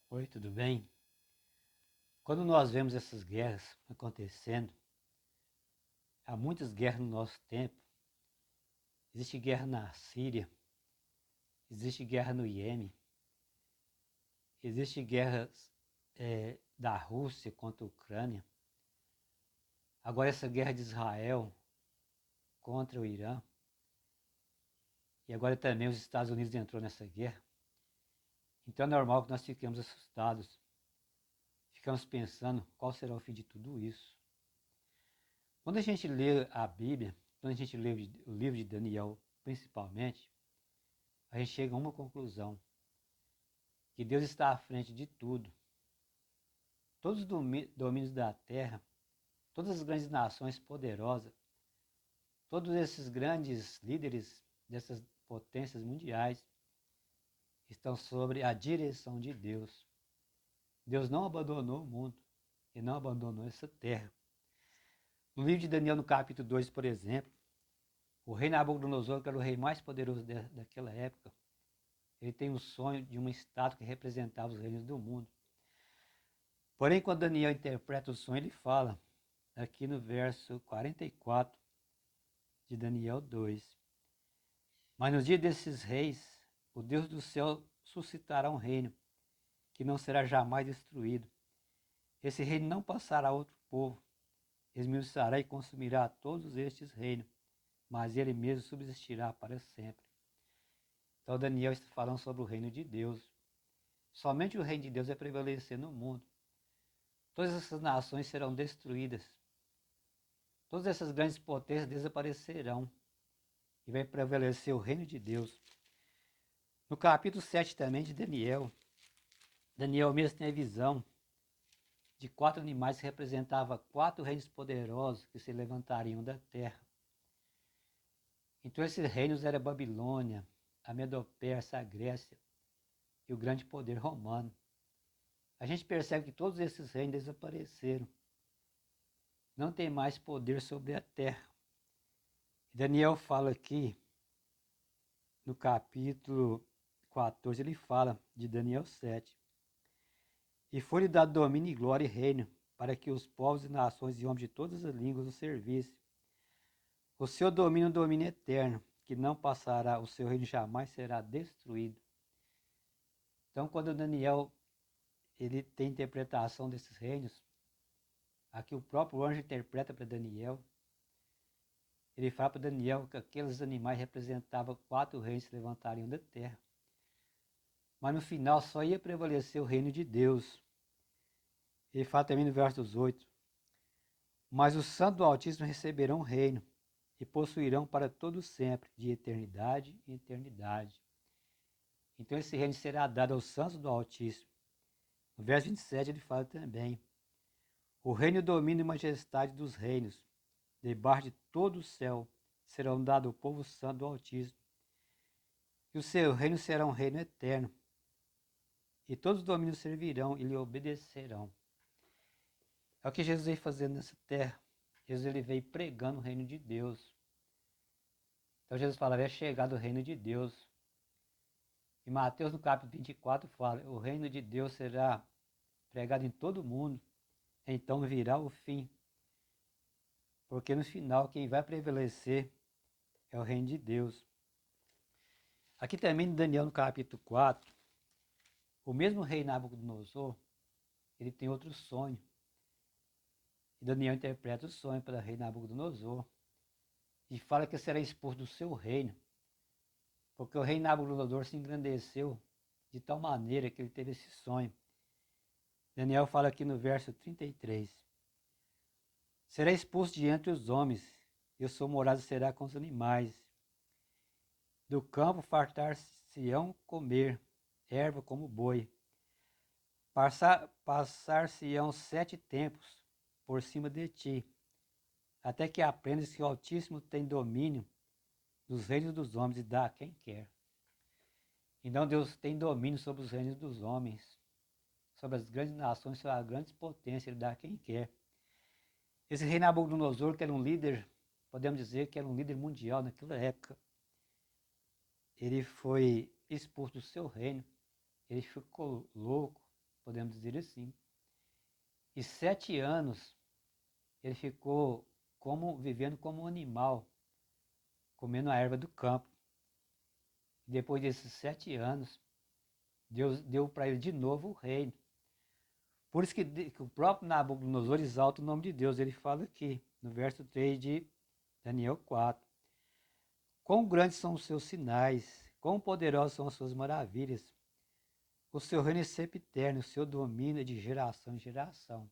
Oi, tudo bem? Quando nós vemos essas guerras acontecendo, há muitas guerras no nosso tempo. Existe guerra na Síria, existe guerra no Iêmen, existe guerras da Rússia contra a Ucrânia. Agora essa guerra de Israel contra o Irã. E agora também os Estados Unidos entrou nessa guerra. Então é normal que nós fiquemos assustados. Ficamos pensando qual será o fim de tudo isso. Quando a gente lê a Bíblia, quando a gente lê o livro de Daniel principalmente, a gente chega a uma conclusão, que Deus está à frente de tudo. Todos os domínios da terra, todas as grandes nações poderosas, todos esses grandes líderes dessas potências mundiais estão sobre a direção de Deus. Deus não abandonou o mundo e não abandonou essa terra. No livro de Daniel, no capítulo 2, por exemplo, o rei Nabucodonosor, que era o rei mais poderoso daquela época, ele tem um sonho de uma estátua que representava os reinos do mundo. Porém, quando Daniel interpreta o sonho, ele fala, aqui no verso 44 de Daniel 2. Mas no dia desses reis, o Deus do céu suscitará um reino, que não será jamais destruído. Esse reino não passará a outro povo, esmiuçará e consumirá todos estes reinos, mas ele mesmo subsistirá para sempre. Então Daniel está falando sobre o reino de Deus. Somente o reino de Deus vai prevalecer no mundo. Todas essas nações serão destruídas. Todas essas grandes potências desaparecerão. E vai prevalecer o reino de Deus. No capítulo 7 também de Daniel, Daniel mesmo tem a visão de 4 animais que representavam 4 reinos poderosos que se levantariam da terra. Então esses reinos eram a Babilônia, a Medo-Persa, a Grécia e o grande poder romano. A gente percebe que todos esses reinos desapareceram. Não tem mais poder sobre a terra. Daniel fala aqui, no capítulo 14, ele fala de Daniel 7. E foi-lhe dado domínio e glória e reino, para que os povos e nações e homens de todas as línguas o servissem. O seu domínio é um domínio eterno, que não passará, o seu reino jamais será destruído. Então, quando Daniel ele tem interpretação desses reinos, aqui o próprio anjo interpreta para Daniel, ele fala para Daniel que aqueles animais representavam 4 reinos que se levantariam da terra. Mas no final só ia prevalecer o reino de Deus. Ele fala também no verso 8: mas os santos do Altíssimo receberão o reino e possuirão para todo sempre, de eternidade em eternidade. Então esse reino será dado aos santos do Altíssimo. No verso 27 ele fala também: o reino, domínio e majestade dos reinos, debaixo de todo o céu, serão dados ao povo santo do Altíssimo. E o seu reino será um reino eterno. E todos os domínios servirão e lhe obedecerão. É o que Jesus veio fazendo nessa terra. Jesus ele veio pregando o reino de Deus. Então Jesus fala, é chegado o reino de Deus. E Mateus no capítulo 24 fala, o reino de Deus será pregado em todo o mundo, então virá o fim. Porque no final quem vai prevalecer é o reino de Deus. Aqui também em Daniel no capítulo 4, o mesmo rei Nabucodonosor, ele tem outro sonho. E Daniel interpreta o sonho para o rei Nabucodonosor e fala que será expulso do seu reino, porque o rei Nabucodonosor se engrandeceu de tal maneira que ele teve esse sonho. Daniel fala aqui no verso 33, será expulso de entre os homens, e a sua morada será com os animais. Do campo fartar-se-ão comer erva como boi. Passar-se-ão 7 tempos por cima de ti, até que aprendas que o Altíssimo tem domínio dos reinos dos homens e dá a quem quer. Então Deus tem domínio sobre os reinos dos homens, sobre as grandes nações, sobre as grandes potências, ele dá a quem quer. Esse rei Nabucodonosor, que era um líder, podemos dizer que era um líder mundial naquela época, ele foi expulso do seu reino, ele ficou louco, podemos dizer assim. E 7 anos ele ficou vivendo como um animal, comendo a erva do campo. Depois desses 7 anos, Deus deu para ele de novo o reino. Por isso que o próprio Nabucodonosor exalta o nome de Deus. Ele fala aqui, no verso 3 de Daniel 4. Quão grandes são os seus sinais, quão poderosas são as suas maravilhas. O seu reino é sempiterno, o seu domínio é de geração em geração.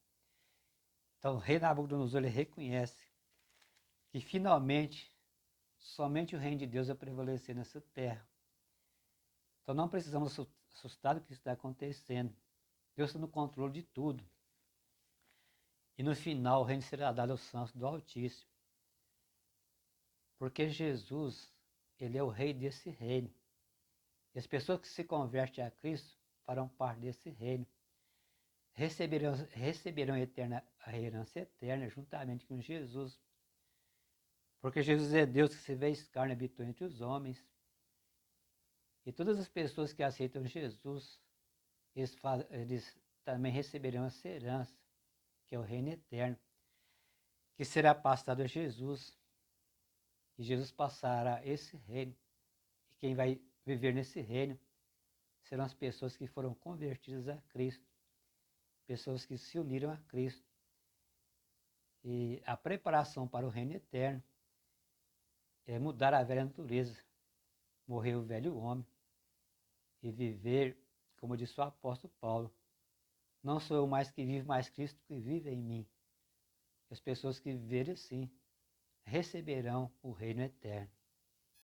Então o rei Nabucodonosor ele reconhece que finalmente somente o reino de Deus vai prevalecer nessa terra. Então não precisamos assustar do que está acontecendo. Deus está no controle de tudo. E no final o reino será dado aos santos do Altíssimo. Porque Jesus, ele é o rei desse reino. E as pessoas que se convertem a Cristo farão parte desse reino. Receberão a herança eterna juntamente com Jesus. Porque Jesus é Deus que se fez carne e habitou entre os homens. E todas as pessoas que aceitam Jesus, eles também receberão essa herança, que é o reino eterno, que será passado a Jesus. E Jesus passará esse reino. E quem vai viver nesse reino serão as pessoas que foram convertidas a Cristo, pessoas que se uniram a Cristo. E a preparação para o reino eterno é mudar a velha natureza, morrer o velho homem e viver, como disse o apóstolo Paulo, não sou eu mais que vivo, mas Cristo que vive em mim. As pessoas que viverem assim receberão o reino eterno.